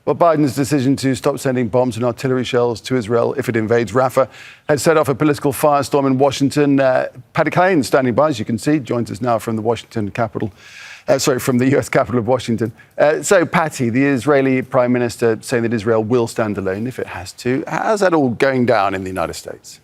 Well, Biden's decision to stop sending bombs and artillery shells to Israel if it invades Rafah has set off a political firestorm in Washington. Paddy Culhane, standing by, as you can see, joins us now from the from the US capital of Washington. So, Patty, the Israeli Prime Minister saying that Israel will stand alone if it has to. How's that all going down in the United States?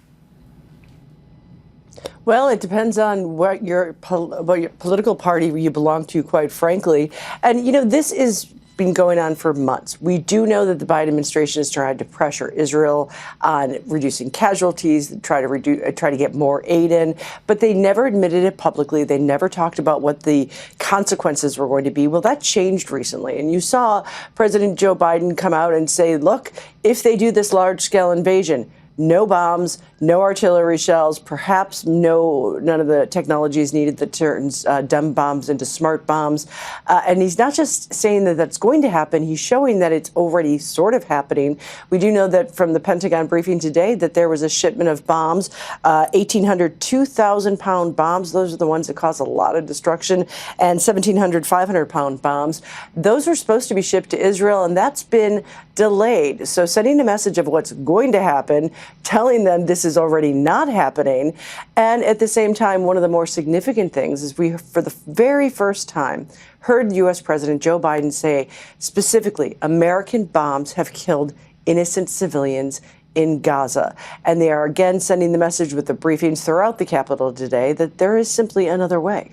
Well, it depends on what your political party you belong to, quite frankly. And, this is been going on for months. We do know that the Biden administration has tried to pressure Israel on reducing casualties, try to get more aid in, but they never admitted it publicly. They never talked about what the consequences were going to be. Well, that changed recently. And you saw President Joe Biden come out and say, look, if they do this large-scale invasion, no bombs, no artillery shells, perhaps none of the technologies needed that turns dumb bombs into smart bombs. And he's not just saying that that's going to happen, he's showing that it's already sort of happening. We do know that from the Pentagon briefing today that there was a shipment of bombs, 1,800 2,000-pound bombs. Those are the ones that cause a lot of destruction, and 1,700 500-pound bombs. Those are supposed to be shipped to Israel, and that's been delayed. So sending a message of what's going to happen, telling them this is already not happening. And at the same time, one of the more significant things is we, for the very first time, heard U.S. President Joe Biden say specifically, American bombs have killed innocent civilians in Gaza. And they are again sending the message with the briefings throughout the Capitol today that there is simply another way.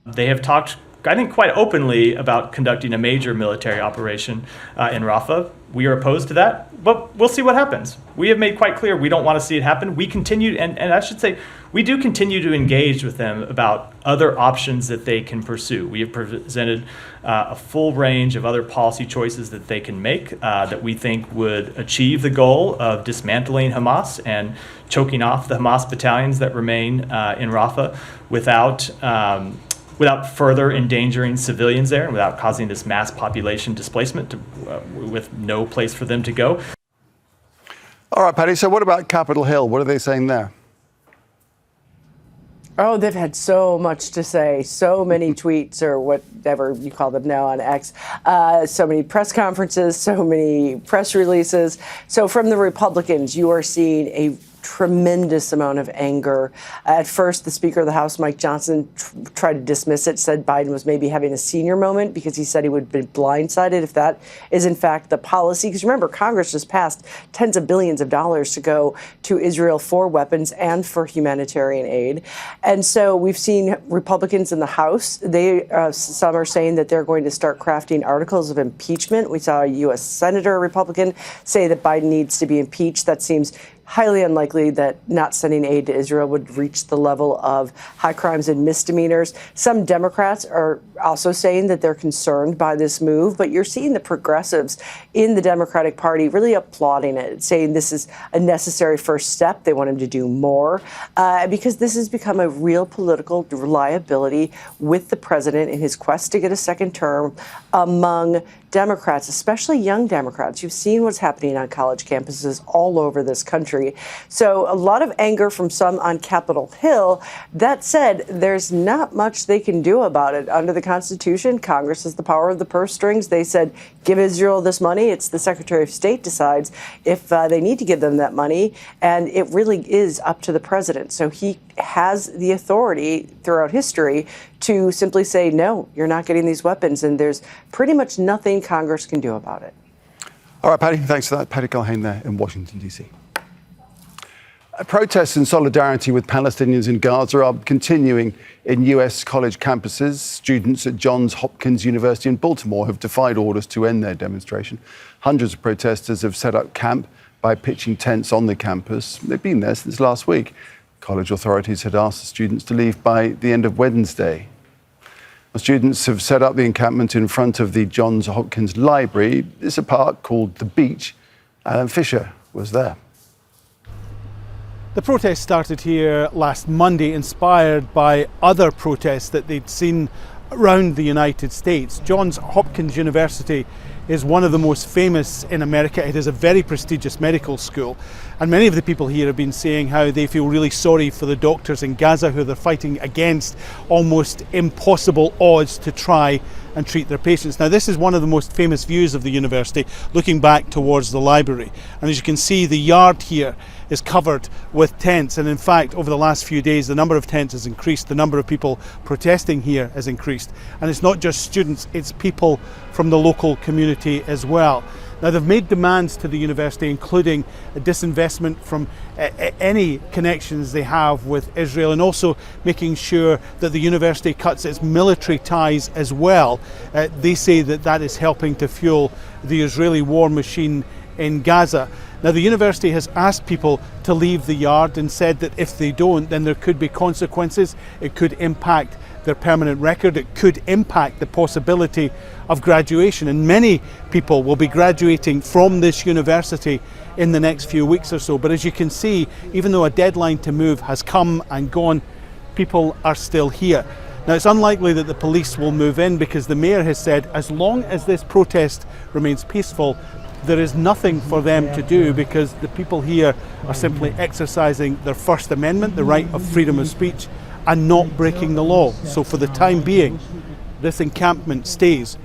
They have talked, I think, quite openly about conducting a major military operation in Rafah. We are opposed to that, but we'll see what happens. We have made quite clear we don't want to see it happen. We continue, and I should say, we do continue to engage with them about other options that they can pursue. We have presented a full range of other policy choices that they can make that we think would achieve the goal of dismantling Hamas and choking off the Hamas battalions that remain in Rafah without further endangering civilians there and without causing this mass population displacement with no place for them to go. All right, Patty, so what about Capitol Hill? What are they saying there? Oh, they've had so much to say, so many tweets or whatever you call them now on X, so many press conferences, so many press releases. So from the Republicans, you are seeing a tremendous amount of anger. At first, the Speaker of the House, Mike Johnson, tried to dismiss it, said Biden was maybe having a senior moment because he said he would be blindsided if that is in fact the policy. Because remember, Congress just passed tens of billions of dollars to go to Israel for weapons and for humanitarian aid. And so we've seen Republicans in the House. Some are saying that they're going to start crafting articles of impeachment. We saw a U.S. Senator, Republican, say that Biden needs to be impeached. That seems highly unlikely that not sending aid to Israel would reach the level of high crimes and misdemeanors. Some Democrats are also saying that they're concerned by this move, but you're seeing the progressives in the Democratic Party really applauding it, saying this is a necessary first step. They want him to do more because this has become a real political liability with the president in his quest to get a second term among Democrats, especially young Democrats. You've seen what's happening on college campuses all over this country. So a lot of anger from some on Capitol Hill. That said, there's not much they can do about it. Under the Constitution, Congress has the power of the purse strings. They said, give Israel this money. It's the Secretary of State decides if they need to give them that money. And it really is up to the president. So he has the authority throughout history to simply say, no, you're not getting these weapons. And there's pretty much nothing Congress can do about it. All right, Patty, thanks for that. Patty Culhane there in Washington, D.C. Protests in solidarity with Palestinians in Gaza are continuing in U.S. college campuses. Students at Johns Hopkins University in Baltimore have defied orders to end their demonstration. Hundreds of protesters have set up camp by pitching tents on the campus. They've been there since last week. College authorities had asked the students to leave by the end of Wednesday. The students have set up the encampment in front of the Johns Hopkins Library. It's a park called The Beach. Alan Fisher was there. The protest started here last Monday, inspired by other protests that they'd seen around the United States. Johns Hopkins University is one of the most famous in America. It is a very prestigious medical school. And many of the people here have been saying how they feel really sorry for the doctors in Gaza who they're fighting against almost impossible odds to try and treat their patients. Now, this is one of the most famous views of the university, looking back towards the library. And as you can see, the yard here is covered with tents. And in fact, over the last few days, the number of tents has increased. The number of people protesting here has increased. And it's not just students, it's people from the local community as well. Now, they've made demands to the university, including a disinvestment from any connections they have with Israel, and also making sure that the university cuts its military ties as well. They say that that is helping to fuel the Israeli war machine in Gaza. Now, the university has asked people to leave the yard and said that if they don't, then there could be consequences. It could impact their permanent record. It could impact the possibility of graduation. And many people will be graduating from this university in the next few weeks or so. But as you can see, even though a deadline to move has come and gone, people are still here. Now, it's unlikely that the police will move in, because the mayor has said as long as this protest remains peaceful, there is nothing for them to do, because the people here are simply exercising their First Amendment, the right of freedom of speech, and not breaking the law. So for the time being, this encampment stays.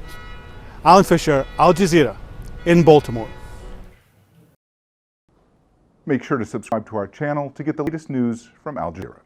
Alan Fisher, Al Jazeera, in Baltimore. Make sure to subscribe to our channel to get the latest news from Al Jazeera.